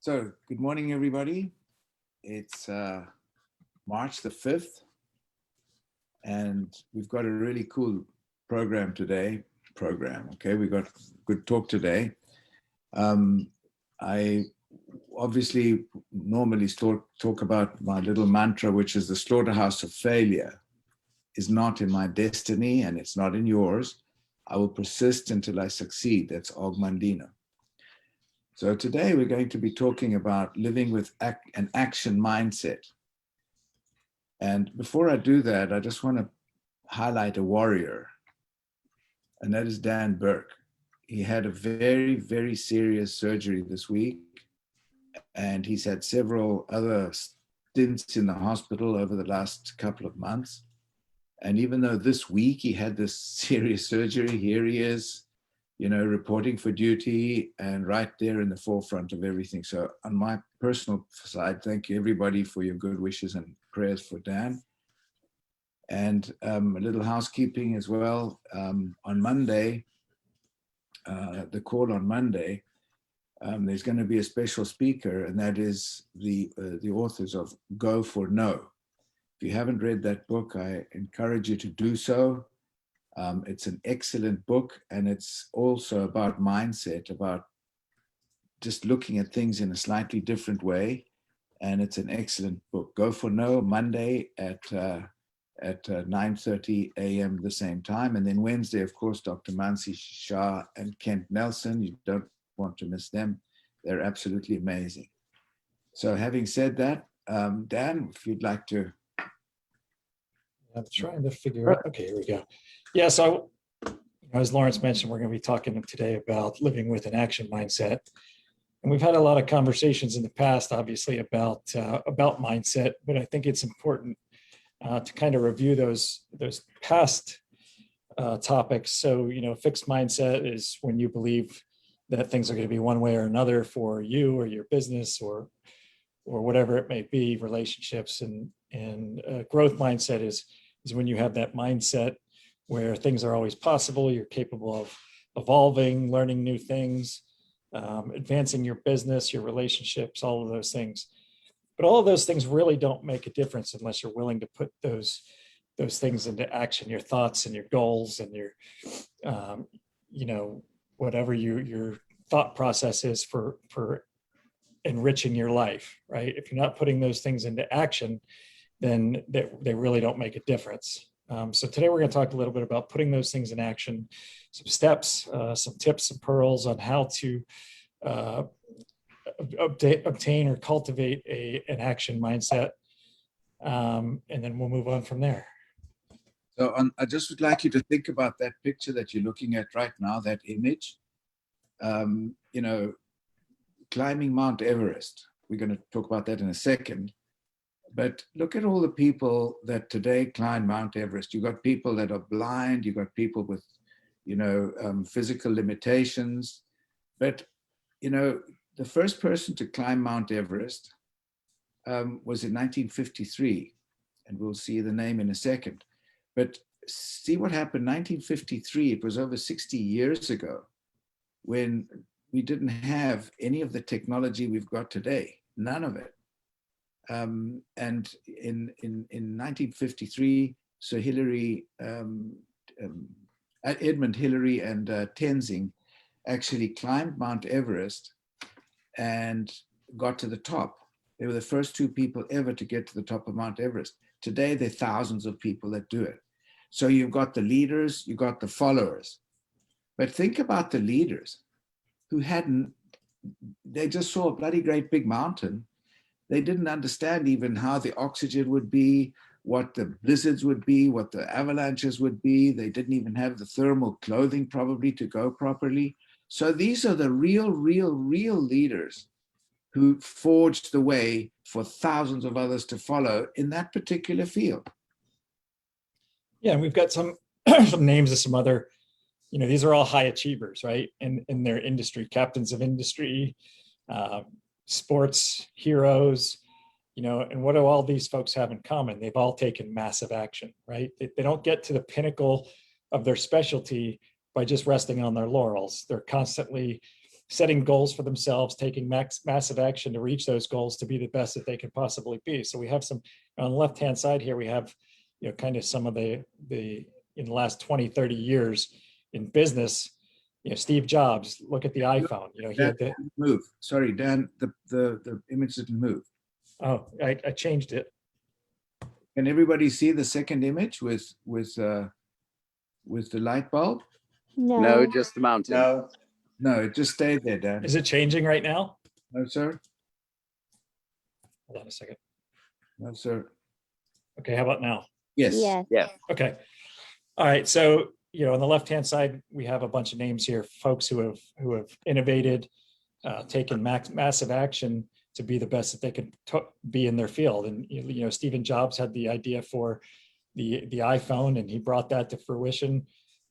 So, good morning, everybody. It's March the 5th, and we've got a really cool program today. Okay? We've got good talk today. I obviously normally talk about my little mantra, which is the slaughterhouse of failure is not in my destiny and it's not in yours. I will persist until I succeed. That's Og Mandino. So today we're going to be talking about living with an action mindset. And before I do that, I just want to highlight a warrior, and that is Dan Burke. He had a very, very serious surgery this week, and he's had several other stints in the hospital over the last couple of months. And even though this week he had this serious surgery, here he is, reporting for duty and right there in the forefront of everything. So on my personal side, thank you everybody for your good wishes and prayers for Dan. And a little housekeeping as well. On Monday, the call on Monday, there's going to be a special speaker, and that is the authors of Go for No. If you haven't read that book, I encourage you to do so. It's an excellent book, and it's also about mindset, about just looking at things in a slightly different way. And it's an excellent book. Go for No, Monday at 9:30 a.m. the same time. And then Wednesday, of course, Dr. Mansi Shah and Kent Nelson. You don't want to miss them. They're absolutely amazing. So having said that, Dan, if you'd like to. I'm trying to figure out. Okay, here we go. Yeah, so as Lawrence mentioned, we're going to be talking today about living with an action mindset. And we've had a lot of conversations in the past, obviously, about mindset, but I think it's important to kind of review those past topics. So, fixed mindset is when you believe that things are going to be one way or another for you or your business or whatever it may be, relationships, and growth mindset is when you have that mindset where things are always possible. You're capable of evolving, learning new things, advancing your business, your relationships, all of those things. But all of those things really don't make a difference unless you're willing to put those things into action, your thoughts and your goals and your, whatever your thought process is for enriching your life, right? If you're not putting those things into action, then they really don't make a difference. So today we're going to talk a little bit about putting those things in action, some steps, some tips and pearls on how to obtain or cultivate an action mindset. And then we'll move on from there. So I just would like you to think about that picture that you're looking at right now, that image. Climbing Mount Everest. We're going to talk about that in a second. But look at all the people that today climb Mount Everest. You've got people that are blind. You've got people with, physical limitations. But, the first person to climb Mount Everest was in 1953. And we'll see the name in a second. But see what happened, 1953, it was over 60 years ago when we didn't have any of the technology we've got today, none of it. And in 1953, so Edmund Hillary and Tenzing actually climbed Mount Everest and got to the top. They were the first two people ever to get to the top of Mount Everest. Today, there are thousands of people that do it. So you've got the leaders, you've got the followers. But think about the leaders who they just saw a bloody great big mountain. They didn't understand even how the oxygen would be, what the blizzards would be, what the avalanches would be. They didn't even have the thermal clothing probably to go properly. So these are the real leaders who forged the way for thousands of others to follow in that particular field. Yeah, and we've got some names of some other, these are all high achievers, right? In their industry, captains of industry, sports heroes, and what do all these folks have in common? They've all taken massive action, right? They don't get to the pinnacle of their specialty by just resting on their laurels. They're constantly setting goals for themselves, taking massive action to reach those goals to be the best that they can possibly be. So we have some, on the left-hand side here, we have, kind of some of the in the last 20, 30 years in business, Steve Jobs, look at the iPhone, he had the, move. Sorry, Dan, the image didn't move. oh, I changed it. Can everybody see the second image with the light bulb? No. No, just the mountain. No. No, it just stayed there, Dan. Is it changing right now? No, sir. Hold on a second. No, sir. Okay, how about now? Yes. Yes. Yeah. Okay. All right. So, on the left-hand side, we have a bunch of names here, folks who have innovated, taken massive action to be the best that they could be in their field. And, Stephen Jobs had the idea for the iPhone, and he brought that to fruition,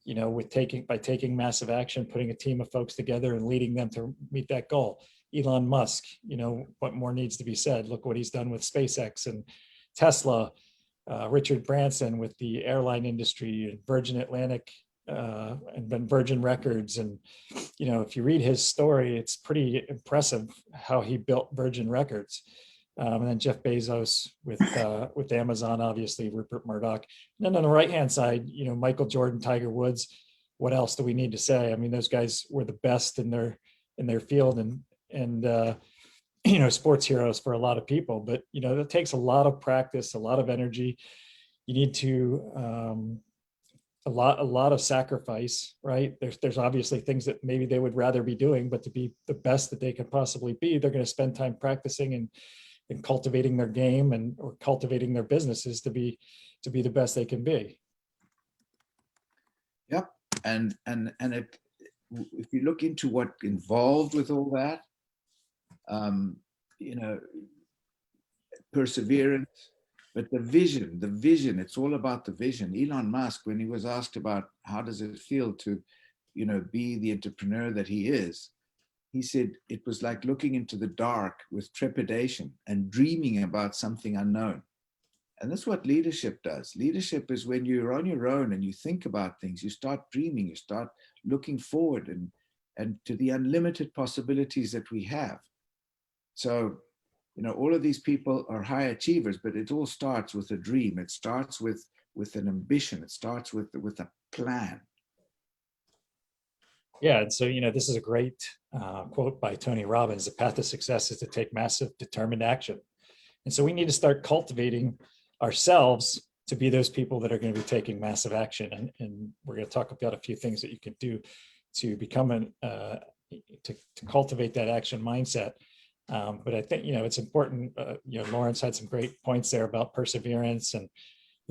by taking massive action, putting a team of folks together and leading them to meet that goal. Elon Musk, what more needs to be said? Look what he's done with SpaceX and Tesla. Richard Branson with the airline industry, and Virgin Atlantic, and then Virgin Records. And, if you read his story, it's pretty impressive how he built Virgin Records. And then Jeff Bezos with Amazon, obviously, Rupert Murdoch. And then on the right-hand side, Michael Jordan, Tiger Woods. What else do we need to say? I mean, those guys were the best in their field, and sports heroes for a lot of people. But that takes a lot of practice, a lot of energy. You need to a lot of sacrifice, right? There's obviously things that maybe they would rather be doing, but to be the best that they can possibly be, they're going to spend time practicing and cultivating their game or cultivating their businesses to be the best they can be. Yep. And if you look into what involved with all that, perseverance, but the vision, it's all about the vision. Elon Musk, when he was asked about how does it feel to, be the entrepreneur that he is, he said it was like looking into the dark with trepidation and dreaming about something unknown. And that's what leadership does. Leadership is when you're on your own and you think about things, you start dreaming, you start looking forward and to the unlimited possibilities that we have. So, all of these people are high achievers, but it all starts with a dream. It starts with an ambition. It starts with a plan. Yeah, and so this is a great quote by Tony Robbins: "The path to success is to take massive, determined action." And so we need to start cultivating ourselves to be those people that are going to be taking massive action. And we're going to talk about a few things that you can do to become to cultivate that action mindset. But I think, it's important, Lawrence had some great points there about perseverance, and,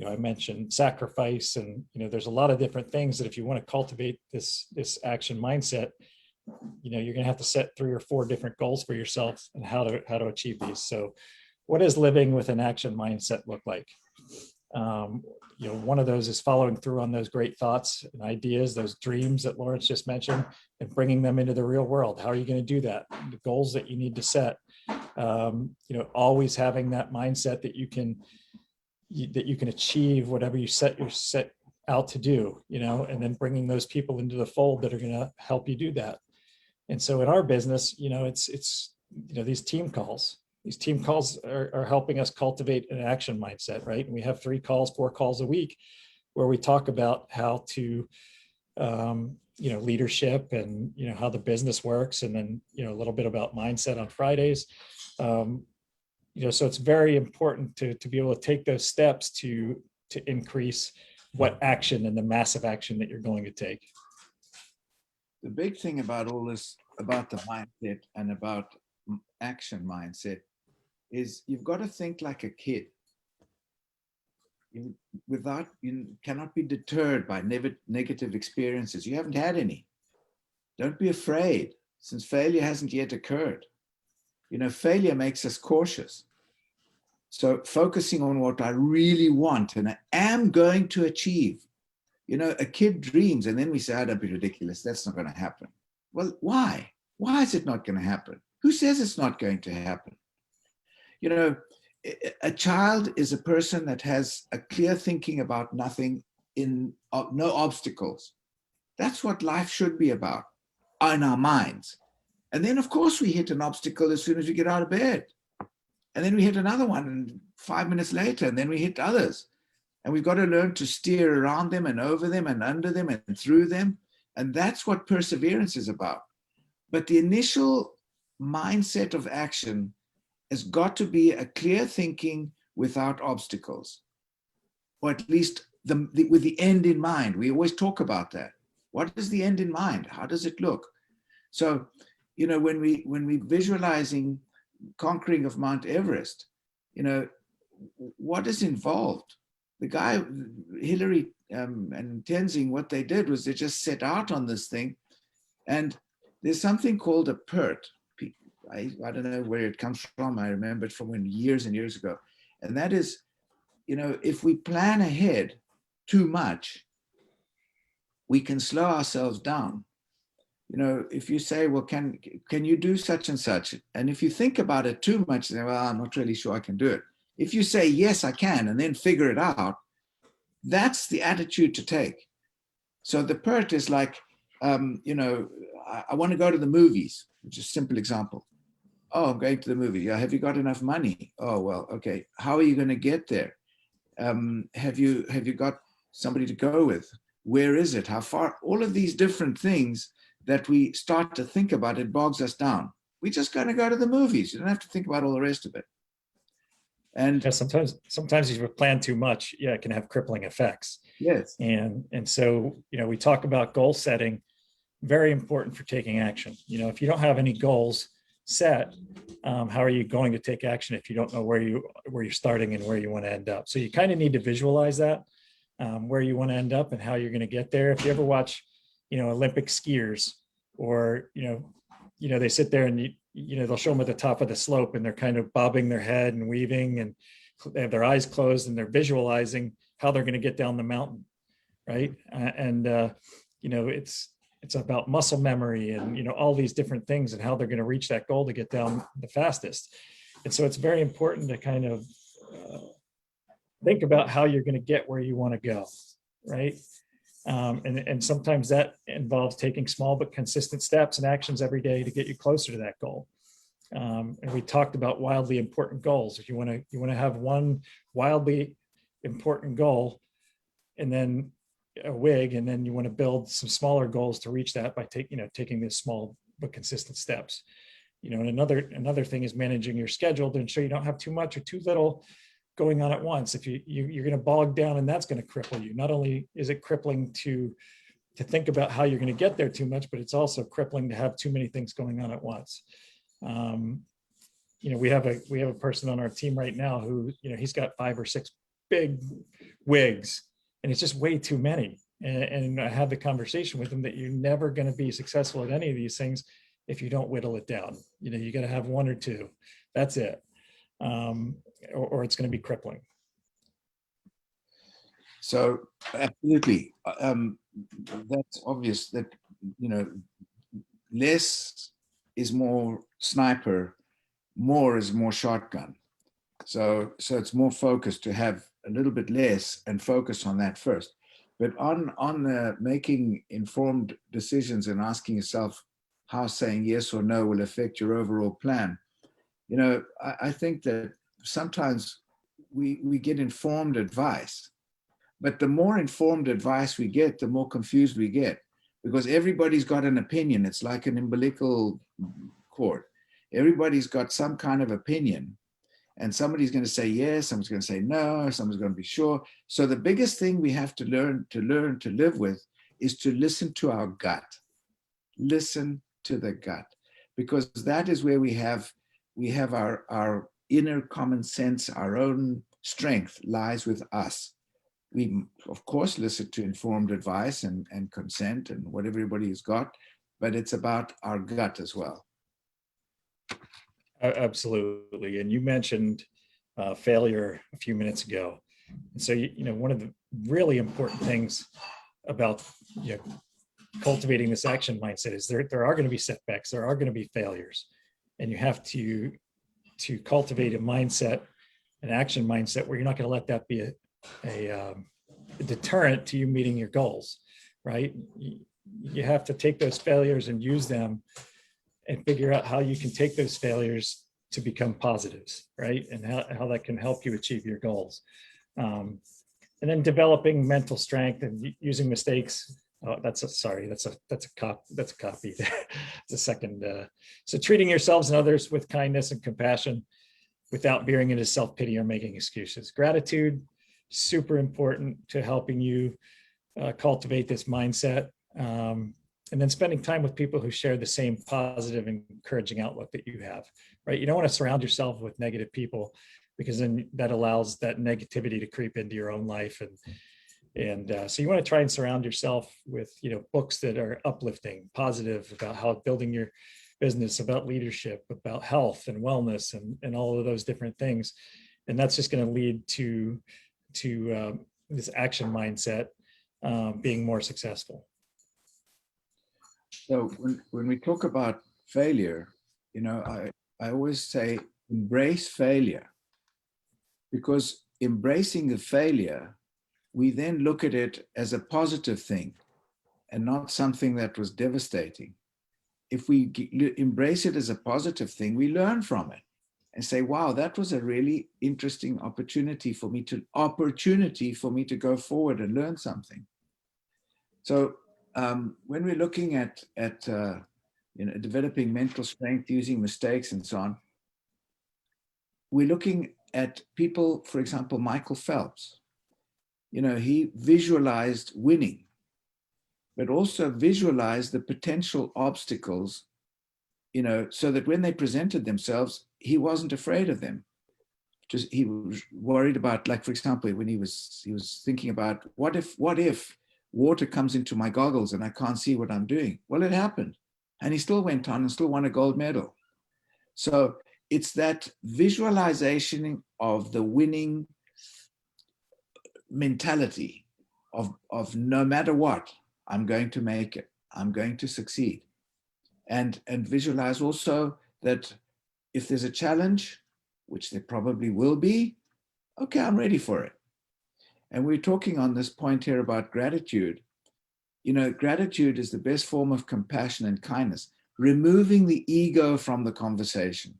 I mentioned sacrifice, and, there's a lot of different things that if you want to cultivate this action mindset, you're going to have to set 3 or 4 different goals for yourself and how to achieve these. So what does living with an action mindset look like? One of those is following through on those great thoughts and ideas, those dreams that Lawrence just mentioned, and bringing them into the real world. How are you going to do that? The goals that you need to set, always having that mindset that you can achieve whatever you set out to do, and then bringing those people into the fold that are going to help you do that. And so in our business, it's these team calls. These team calls are helping us cultivate an action mindset, right? And we have 3 calls, 4 calls a week where we talk about how to, leadership and, how the business works. And then, a little bit about mindset on Fridays. So it's very important to be able to take those steps to increase what action and the massive action that you're going to take. The big thing about all this, about the mindset and about action mindset, is you've got to think like a kid. You cannot be deterred by negative experiences. You haven't had any. Don't be afraid, since failure hasn't yet occurred. Failure makes us cautious. So focusing on what I really want and I am going to achieve. A kid dreams and then we say, oh, don't be ridiculous. That's not going to happen. Well, why? Why is it not going to happen? Who says it's not going to happen? A child is a person that has a clear thinking about nothing, no obstacles. That's what life should be about in our minds. And then, of course, we hit an obstacle as soon as we get out of bed. And then we hit another one 5 minutes later, and then we hit others. And we've got to learn to steer around them and over them and under them and through them. And that's what perseverance is about. But the initial mindset of action has got to be a clear thinking without obstacles, or at least with the end in mind. We always talk about that. What is the end in mind? How does it look? So, when we visualizing conquering of Mount Everest, what is involved? The guy, Hillary and Tenzing, what they did was they just set out on this thing, and there's something called a PERT. I don't know where it comes from. I remember it from years and years ago. And that is, if we plan ahead too much, we can slow ourselves down. If you say, well, can you do such and such? And if you think about it too much, then, well, I'm not really sure I can do it. If you say, yes, I can, and then figure it out, that's the attitude to take. So the PERT is like, I want to go to the movies, which is a simple example. Oh, I'm going to the movie. Yeah, have you got enough money? Oh, well, okay. How are you going to get there? Have you got somebody to go with? Where is it? How far? All of these different things that we start to think about, it bogs us down. We're just going to go to the movies. You don't have to think about all the rest of it. And yeah, sometimes if you plan too much, it can have crippling effects. Yes. And so, we talk about goal setting, very important for taking action. If you don't have any goals set, how are you going to take action if you don't know where you're starting and where you want to end up? So you kind of need to visualize that, where you want to end up and how you're going to get there. If you ever watch, Olympic skiers, or, they sit there and they'll show them at the top of the slope and they're kind of bobbing their head and weaving and they have their eyes closed and they're visualizing how they're going to get down the mountain. Right. It's about muscle memory and, all these different things and how they're going to reach that goal to get down the fastest. And so it's very important to kind of think about how you're going to get where you want to go. Right. And sometimes that involves taking small but consistent steps and actions every day to get you closer to that goal. And we talked about wildly important goals. If you want to have one wildly important goal, and then a WIG, and then you want to build some smaller goals to reach that by taking these small but consistent steps. And another thing is managing your schedule to ensure you don't have too much or too little going on at once. If you're going to bog down, and that's going to cripple you. Not only is it crippling to think about how you're going to get there too much, but it's also crippling to have too many things going on at once. We have a person on our team right now who, he's got 5 or 6 big WIGs, and it's just way too many. And I had the conversation with him that you're never going to be successful at any of these things if you don't whittle it down. You got to have 1 or 2. That's it. Or it's going to be crippling. So absolutely, that's obvious that less is more sniper, more is more shotgun. So it's more focused to have a little bit less and focus on that first. But on making informed decisions and asking yourself how saying yes or no will affect your overall plan. I think that sometimes we get informed advice, but the more informed advice we get, the more confused we get, because everybody's got an opinion. It's like an umbilical cord. Everybody's got some kind of opinion, and somebody's going to say yes, someone's going to say no, someone's going to be sure. So the biggest thing we have to learn to live with is to listen to our gut. Listen to the gut, because that is where we have our inner common sense. Our own strength lies with us. We, of course, listen to informed advice and consent and what everybody has got, but it's about our gut as well. Absolutely. And you mentioned failure a few minutes ago. And so, one of the really important things about cultivating this action mindset is there are going to be setbacks, there are going to be failures, and you have to cultivate a mindset, an action mindset, where you're not going to let that be a deterrent to you meeting your goals, right? You have to take those failures and use them and figure out how you can take those failures to become positives, right? And how that can help you achieve your goals. And then developing mental strength and using mistakes. Oh, that's a copy. It's a second. So treating yourselves and others with kindness and compassion without veering into self-pity or making excuses. Gratitude, super important to helping you cultivate this mindset. And then spending time with people who share the same positive and encouraging outlook that you have, right? You don't want to surround yourself with negative people, because then that allows that negativity to creep into your own life. And so you want to try and surround yourself with, books that are uplifting, positive, about how building your business, about leadership, about health and wellness, and all of those different things. And that's just going to lead to this action mindset being more successful. So when we talk about failure, I always say embrace failure, because embracing the failure, we then look at it as a positive thing and not something that was devastating. If we embrace it as a positive thing, we learn from it and say, wow, that was a really interesting opportunity for me to go forward and learn something. So when we're looking at developing mental strength, using mistakes and so on, we're looking at people, for example, Michael Phelps. He visualized winning, but also visualized the potential obstacles, so that when they presented themselves, he wasn't afraid of them. Just he was worried about, like, for example, when he was thinking about what if water comes into my goggles and I can't see what I'm doing. Well, it happened, and he still went on and still won a gold medal. So it's that visualization of the winning mentality of no matter what, I'm going to make it, I'm going to succeed. And visualize also that if there's a challenge, which there probably will be, okay, I'm ready for it. And we're talking on this point here about gratitude. Gratitude is the best form of compassion and kindness, removing the ego from the conversation.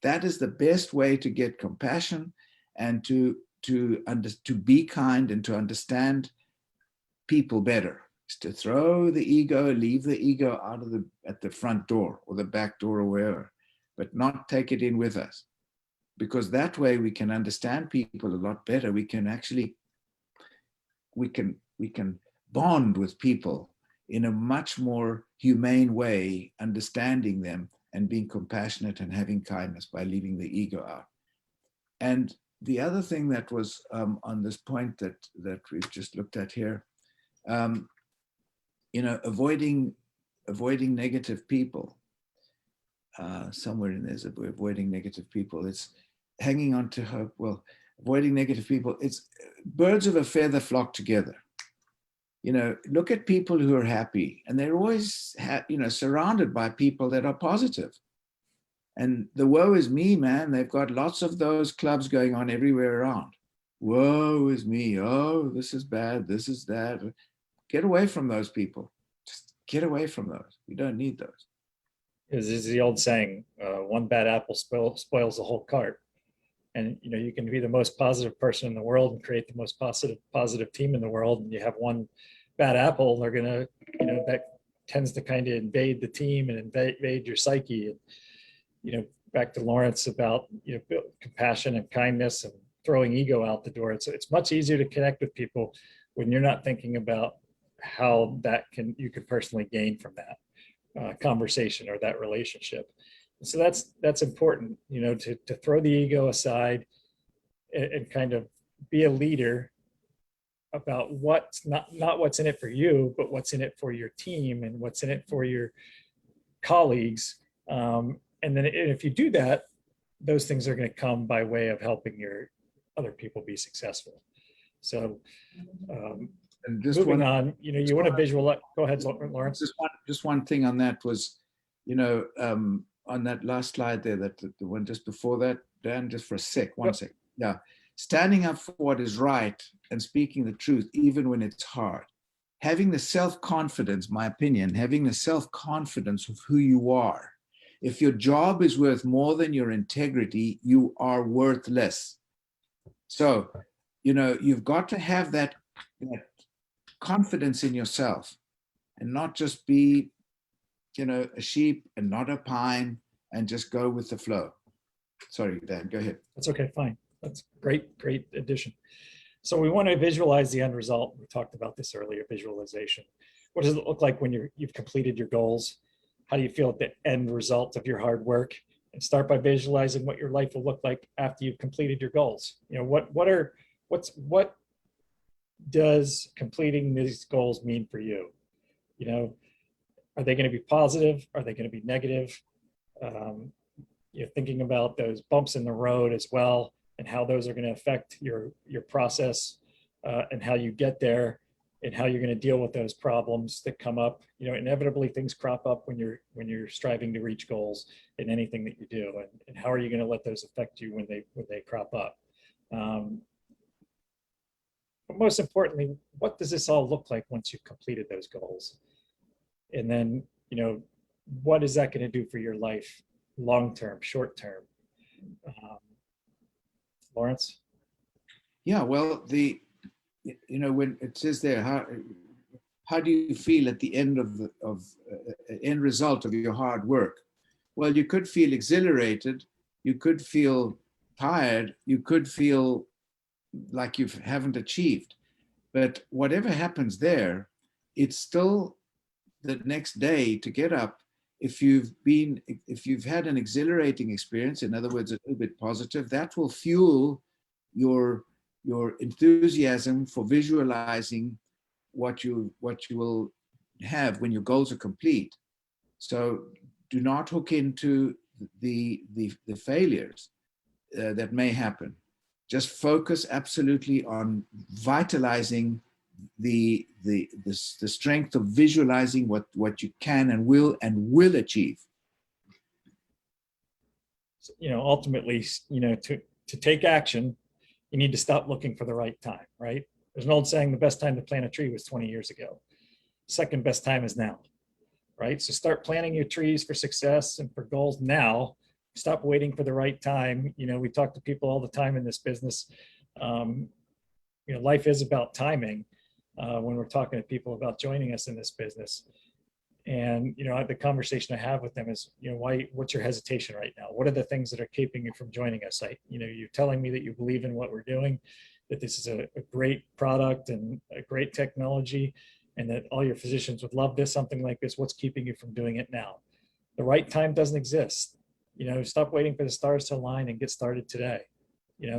That is the best way to get compassion and to be kind and to understand people better. Is to throw the ego, leave the ego at the front door or the back door or wherever, but not take it in with us. Because that way we can understand people a lot better. We can bond with people in a much more humane way, understanding them and being compassionate and having kindness by leaving the ego out. And the other thing that was on this point that we've just looked at here, avoiding negative people. Somewhere in there's avoiding negative people. It's hanging on to hope. Well, avoiding negative people. It's birds of a feather flock together. Look at people who are happy, and they're always surrounded by people that are positive. And the woe is me, man. They've got lots of those clubs going on everywhere around. Woe is me. Oh, this is bad. This is that. Get away from those people. Just get away from those. We don't need those. This is the old saying, one bad apple spoils the whole cart. And you can be the most positive person in the world and create the most positive team in the world, and you have one bad apple, they're gonna, that tends to kind of invade the team and invade your psyche. And back to Lawrence about compassion and kindness and throwing ego out the door. It's much easier to connect with people when you're not thinking about how you could personally gain from that conversation or that relationship. So that's important, to throw the ego aside and kind of be a leader about what's not what's in it for you, but what's in it for your team and what's in it for your colleagues. And then if you do that, those things are going to come by way of helping your other people be successful. So and just moving on, you want to visualize. Go ahead, Lawrence. Just one thing on that was, on that last slide there, the one just before that, Dan, just for one sec. Yeah. Standing up for what is right and speaking the truth, even when it's hard. Having the self-confidence, my opinion, having the self-confidence of who you are If your job is worth more than your integrity, you are worthless. So, you've got to have that confidence in yourself and not just be, a sheep and not a pine and just go with the flow. Sorry, Dan, go ahead. That's okay, fine. That's great, great addition. So we want to visualize the end result. We talked about this earlier, visualization. What does it look like when you've completed your goals? How do you feel at the end result of your hard work? And start by visualizing what your life will look like after you've completed your goals. What does completing these goals mean for you? Are they going to be positive? Are they going to be negative? Thinking about those bumps in the road as well, and how those are going to affect your process, and how you get there, and how you're going to deal with those problems that come up. Inevitably things crop up when you're striving to reach goals in anything that you do, and how are you going to let those affect you when they crop up? But most importantly, what does this all look like once you've completed those goals? And then, what is that going to do for your life, long term, short term? Lawrence? Yeah, well, when it says there, how do you feel at the end of the end result of your hard work? Well, you could feel exhilarated, you could feel tired, you could feel like you haven't achieved. But whatever happens there, it's still the next day to get up. If you've had an exhilarating experience, in other words, a little bit positive, that will fuel your enthusiasm for visualizing what you will have when your goals are complete. So do not hook into the failures that may happen. Just focus absolutely on vitalizing the strength of visualizing what you can and will achieve. Ultimately, to take action, you need to stop looking for the right time, right? There's an old saying, the best time to plant a tree was 20 years ago. Second best time is now, right? So start planting your trees for success and for goals now. Stop waiting for the right time. We talk to people all the time in this business. Life is about timing when we're talking to people about joining us in this business. And, the conversation I have with them is, what's your hesitation right now? What are the things that are keeping you from joining us? You're telling me that you believe in what we're doing, that this is a great product and a great technology, and that all your physicians would love this, something like this. What's keeping you from doing it now? The right time doesn't exist. Stop waiting for the stars to align and get started today.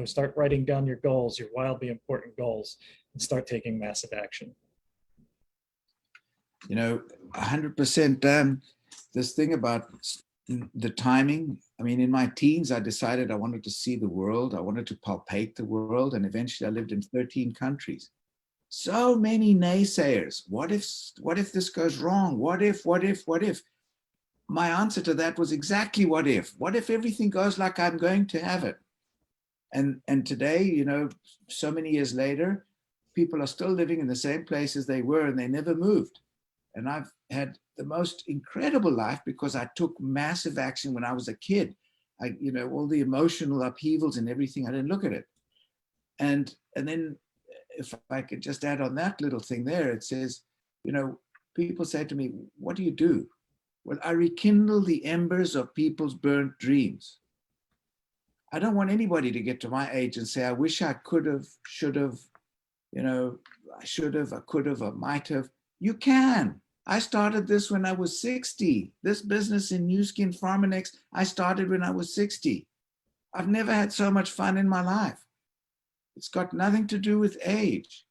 Start writing down your goals, your wildly important goals, and start taking massive action. 100%. This thing about the timing. I mean, in my teens, I decided I wanted to see the world. I wanted to palpate the world. And eventually I lived in 13 countries. So many naysayers. What if this goes wrong? What if? My answer to that was exactly what if. What if everything goes like I'm going to have it? And today, so many years later, people are still living in the same places they were and they never moved. And I've had the most incredible life because I took massive action when I was a kid. All the emotional upheavals and everything, I didn't look at it. And then if I could just add on that little thing there, it says, people say to me, what do you do? Well, I rekindle the embers of people's burnt dreams. I don't want anybody to get to my age and say, I wish I could have, should have, I should have, I could have, I might have. You can. I started this when I was 60. This business in New Skin Pharmanex, I started when I was 60. I've never had so much fun in my life. It's got nothing to do with age.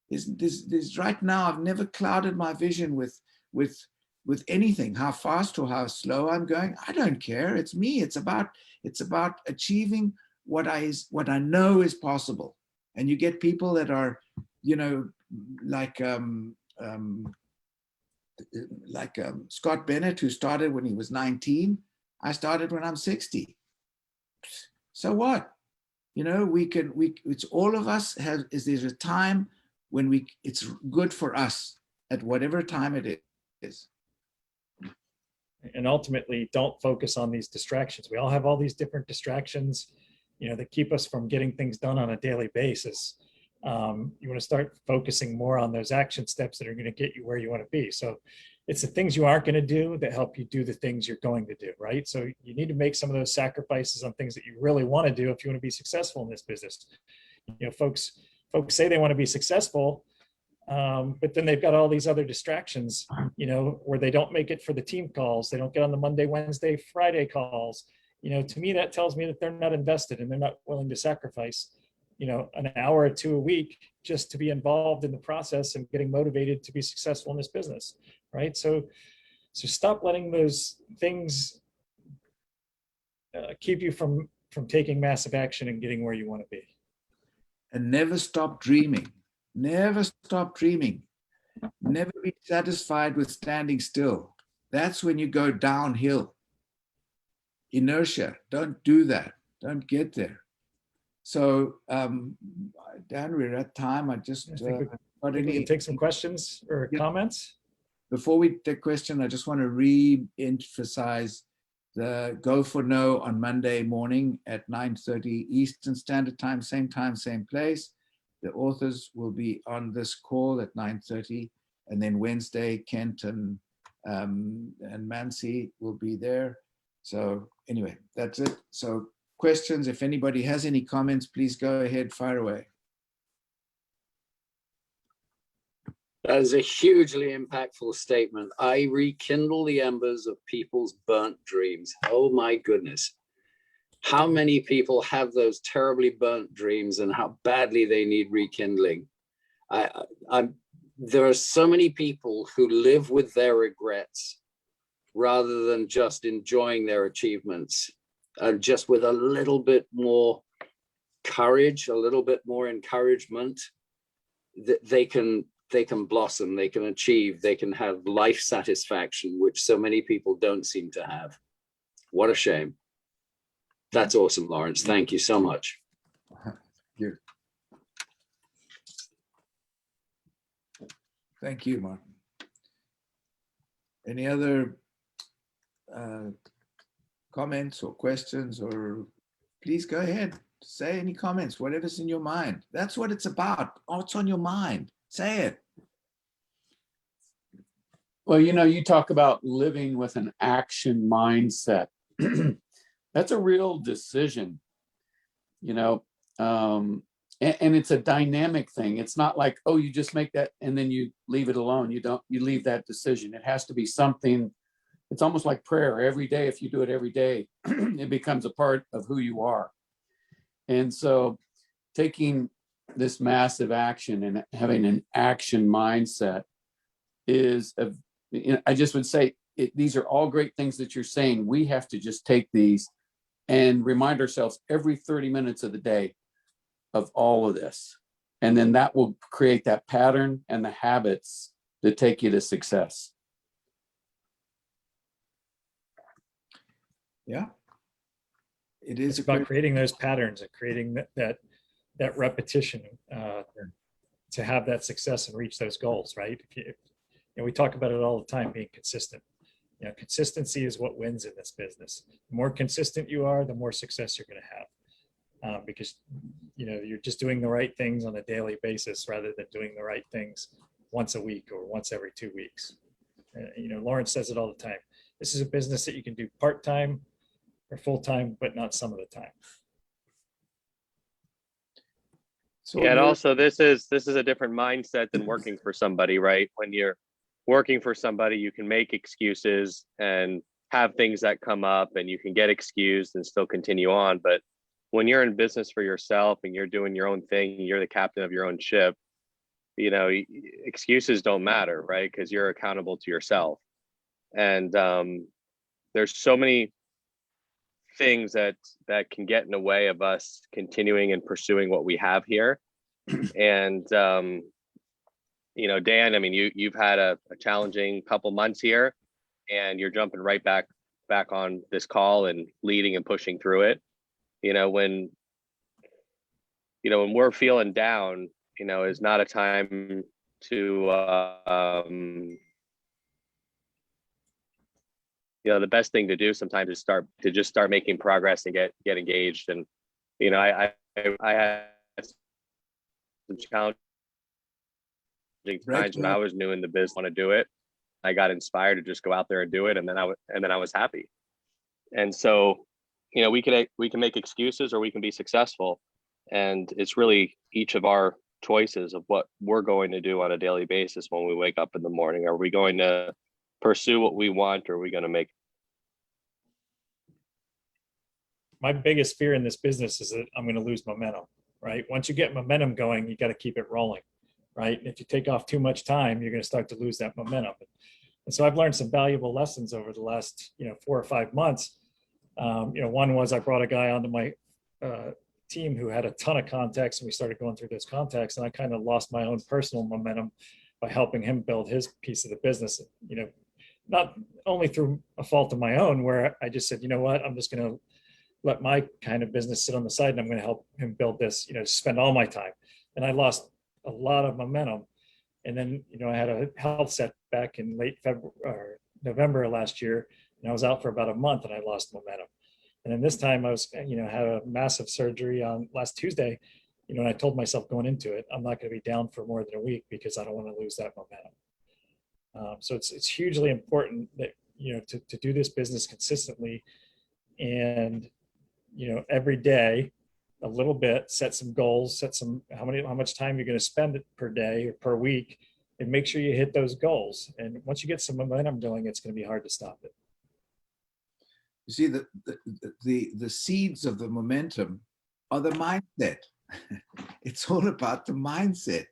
There's right now, I've never clouded my vision with anything, how fast or how slow I'm going. I don't care. It's me. It's about achieving what I know is possible. And you get people that are, like Scott Bennett, who started when he was 19. I started when I'm 60. So what? It's all of us there's a time when it's good for us at whatever time it is. and ultimately don't focus on these distractions. We all have all these different distractions, that keep us from getting things done on a daily basis. You want to start focusing more on those action steps that are going to get you where you want to be. So it's the things you aren't going to do that help you do the things you're going to do, right? So you need to make some of those sacrifices on things that you really want to do if you want to be successful in this business. Folks say they want to be successful, but then they've got all these other distractions, where they don't make it for the team calls. They don't get on the Monday, Wednesday, Friday calls. To me, that tells me that they're not invested and they're not willing to sacrifice, an hour or two a week just to be involved in the process and getting motivated to be successful in this business, right? So stop letting those things keep you from taking massive action and getting where you want to be. And never stop dreaming. Never stop dreaming. Never be satisfied with standing still. That's when you go downhill. Inertia. Don't do that. Don't get there. So, Dan, we're at time. I just we can take some questions or comments. Before we take question, I just want to re-emphasize the Go for No on Monday morning at 9:30 Eastern Standard Time, same place. The authors will be on this call at 9:30, and then Wednesday, Kent and Mansi will be there. So anyway, that's it. So questions, if anybody has any comments, please go ahead, fire away. That is a hugely impactful statement. I rekindle the embers of people's burnt dreams. Oh my goodness. How many people have those terribly burnt dreams and how badly they need rekindling? There are so many people who live with their regrets rather than just enjoying their achievements, and just with a little bit more courage, a little bit more encouragement, they can blossom, they can achieve, they can have life satisfaction, which so many people don't seem to have. What a shame. That's awesome, Lawrence. Thank you so much. Thank you, Martin. Any other comments or questions, or please go ahead, say any comments, whatever's in your mind. That's what it's about. What's on your mind? Say it. Well, you talk about living with an action mindset. That's a real decision, and it's a dynamic thing. It's not like, oh, you just make that and then you leave it alone. You leave that decision. It has to be something. It's almost like prayer every day. If you do it every day, it becomes a part of who you are. And so taking this massive action and having an action mindset is, I just would say, these are all great things that you're saying. We have to just take these and remind ourselves every 30 minutes of the day of all of this. And then that will create that pattern and the habits that take you to success. Yeah. It is about creating those patterns and creating that repetition to have that success and reach those goals, right? We talk about it all the time, being consistent. Consistency is what wins in this business. The more consistent you are, the more success you're going to have, because you're just doing the right things on a daily basis rather than doing the right things once a week or once every 2 weeks. Lawrence says it all the time. This is a business that you can do part-time or full-time, but not some of the time. So yeah, and also this is a different mindset than working for somebody, right? When you're working for somebody, you can make excuses and have things that come up and you can get excused and still continue on. But when you're in business for yourself and you're doing your own thing, you're the captain of your own ship, excuses don't matter, right? Because you're accountable to yourself. And there's so many things that can get in the way of us continuing and pursuing what we have here. And Dan, I mean, you've had a challenging couple months here, and you're jumping right back on this call and leading and pushing through it. When we're feeling down, is not a time to the best thing to do sometimes is just start making progress and get engaged. And I had some challenging times when I was new in the business, want to do it. I got inspired to just go out there and do it, and then I was happy. And so, we can make excuses or we can be successful, and it's really each of our choices of what we're going to do on a daily basis when we wake up in the morning. Are we going to pursue what we want, or are we going to make? My biggest fear in this business is that I'm going to lose momentum, right? Once you get momentum going, you got to keep it rolling, right? And if you take off too much time, you're going to start to lose that momentum. And so I've learned some valuable lessons over the last, 4 or 5 months. One was I brought a guy onto my team who had a ton of contacts, and we started going through those contacts, and I kind of lost my own personal momentum by helping him build his piece of the business, not only through a fault of my own, where I just said, you know what, I'm just going to let my kind of business sit on the side, and I'm going to help him build this, spend all my time. And I lost a lot of momentum. And then, I had a health setback in late February or November of last year, and I was out for about a month, and I lost momentum. And then this time I was, had a massive surgery on last Tuesday, and I told myself going into it, I'm not going to be down for more than a week because I don't want to lose that momentum. So it's hugely important that, to do this business consistently, and, every day, a little bit, set some goals, how much time you're going to spend per day or per week, and make sure you hit those goals. And once you get some momentum going, it's going to be hard to stop it. You see, the seeds of the momentum are the mindset. It's all about the mindset.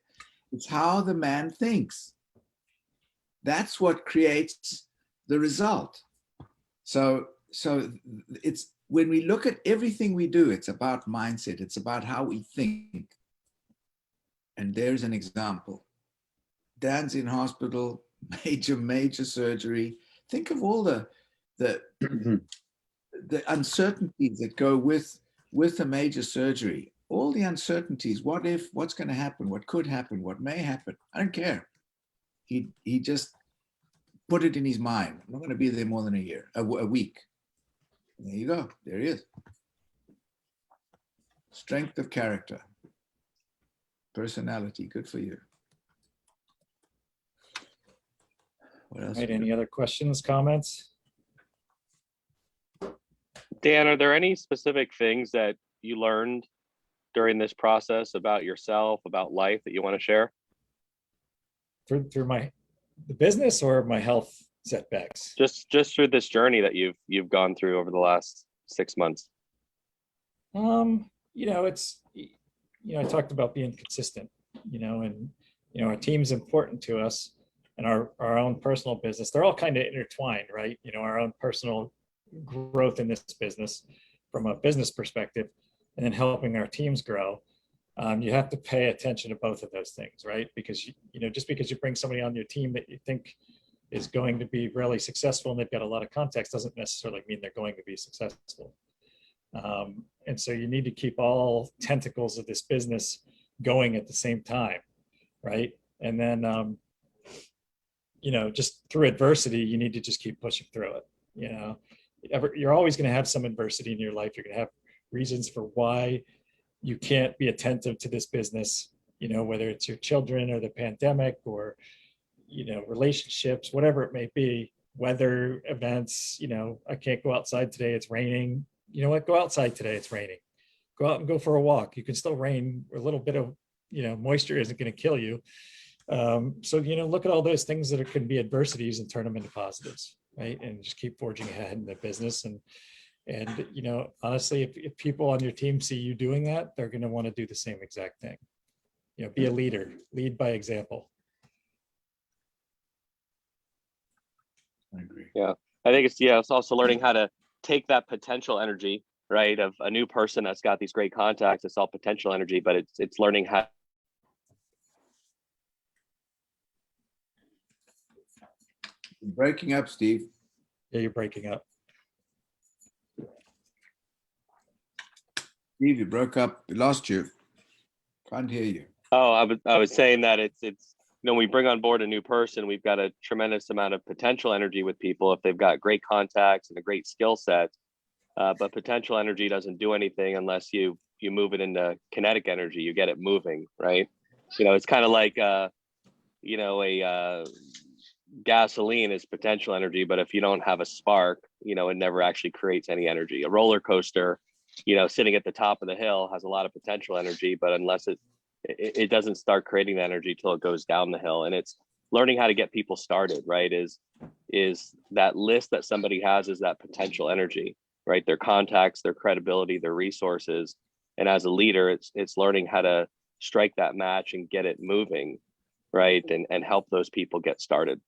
It's how the man thinks. That's what creates the result. So it's, when we look at everything we do, it's about mindset. It's about how we think. And there's an example. Dan's in hospital, major surgery. Think of all the uncertainties that go with a major surgery. All the uncertainties. What if? What's going to happen? What could happen? What may happen? I don't care. He just put it in his mind. I'm not going to be there more than a week. There you go. There he is. Strength of character. Personality. Good for you. What else? Right, any other questions, comments? Dan, are there any specific things that you learned during this process about yourself, about life, that you want to share? Through the business or my health setbacks? Just through this journey that you've gone through over the last 6 months. It's, I talked about being consistent, and, our team's important to us, and our own personal business. They're all kind of intertwined, right? Our own personal growth in this business from a business perspective, and then helping our teams grow. You have to pay attention to both of those things, right? Because, just because you bring somebody on your team that you think is going to be really successful and they've got a lot of contacts doesn't necessarily mean they're going to be successful. And so you need to keep all tentacles of this business going at the same time, right? And then, just through adversity, you need to just keep pushing through it. You're always going to have some adversity in your life. You're going to have reasons for why you can't be attentive to this business, whether it's your children or the pandemic or, relationships, whatever it may be, weather events. I can't go outside today, it's raining. You know what? Go outside today, it's raining. Go out and go for a walk. You can still rain. A little bit of, moisture isn't going to kill you. So, look at all those things that can be adversities and turn them into positives, right? And just keep forging ahead in the business. And honestly, if people on your team see you doing that, they're going to want to do the same exact thing. Be a leader, lead by example. I agree. Yeah, I think it's also learning how to take that potential energy, right, of a new person that's got these great contacts. It's all potential energy, but it's learning how. You're breaking up, Steve. Yeah, you're breaking up. Steve, you broke up. We lost you. Can't hear you. Oh, I was saying that it's when we bring on board a new person, we've got a tremendous amount of potential energy with people if they've got great contacts and a great skill set. But potential energy doesn't do anything unless you move it into kinetic energy. You get it moving, right? It's kind of like gasoline is potential energy, but if you don't have a spark, it never actually creates any energy. A roller coaster, sitting at the top of the hill has a lot of potential energy, but unless it doesn't start creating the energy till it goes down the hill. And it's learning how to get people started, right? Is that list that somebody has is that potential energy, right? Their contacts, their credibility, their resources. And as a leader, it's learning how to strike that match and get it moving, right? And help those people get started.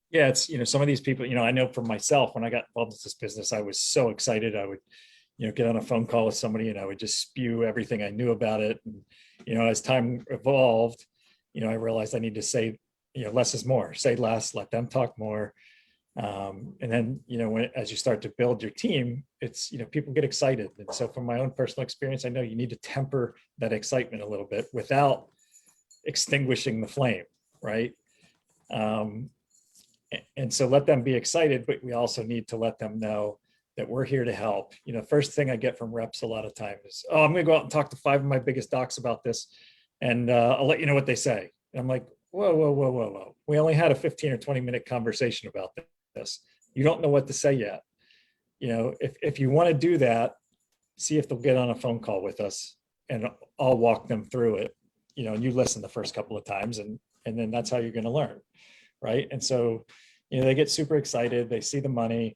Yeah, it's, some of these people, I know for myself, when I got involved in this business, I was so excited. I would, get on a phone call with somebody and I would just spew everything I knew about it. And, as time evolved, I realized I need to say, less is more, say less, let them talk more. And then, as you start to build your team, it's, people get excited. And so from my own personal experience, I know you need to temper that excitement a little bit without extinguishing the flame, right? And so let them be excited, but we also need to let them know that we're here to help. First thing I get from reps a lot of times is, I'm going to go out and talk to 5 of my biggest docs about this, and I'll let you know what they say. And I'm like, whoa. We only had a 15 or 20-minute conversation about this. You don't know what to say yet. If you want to do that, see if they'll get on a phone call with us, and I'll walk them through it. And you listen the first couple of times, and then that's how you're going to learn, right? And so, they get super excited. They see the money,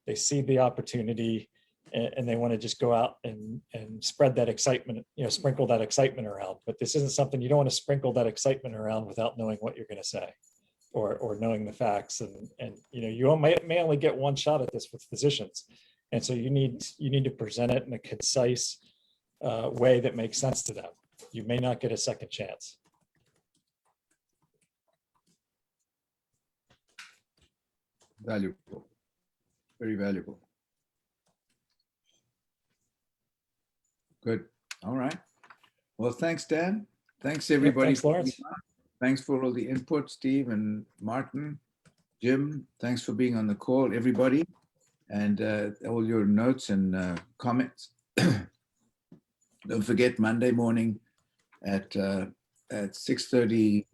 they see the opportunity, and they want to just go out and spread that excitement, sprinkle that excitement around. But this isn't something, you don't want to sprinkle that excitement around without knowing what you're going to say, or knowing the facts. And you may only get one shot at this with physicians, and so you need to present it in a concise way that makes sense to them. You may not get a second chance. Valuable, very valuable. Good. All right. Well, thanks, Dan. Thanks, everybody. Thanks, Lawrence. Thanks for all the input, Steve and Martin, Jim. Thanks for being on the call, everybody, and all your notes and comments. Don't forget, Monday morning at 6:30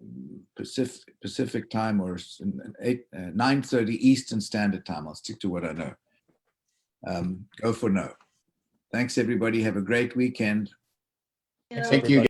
Pacific time, or 9:30 Eastern Standard Time. I'll stick to what I know. Go for no. Thanks, everybody. Have a great weekend. Thanks, Thank you. everybody.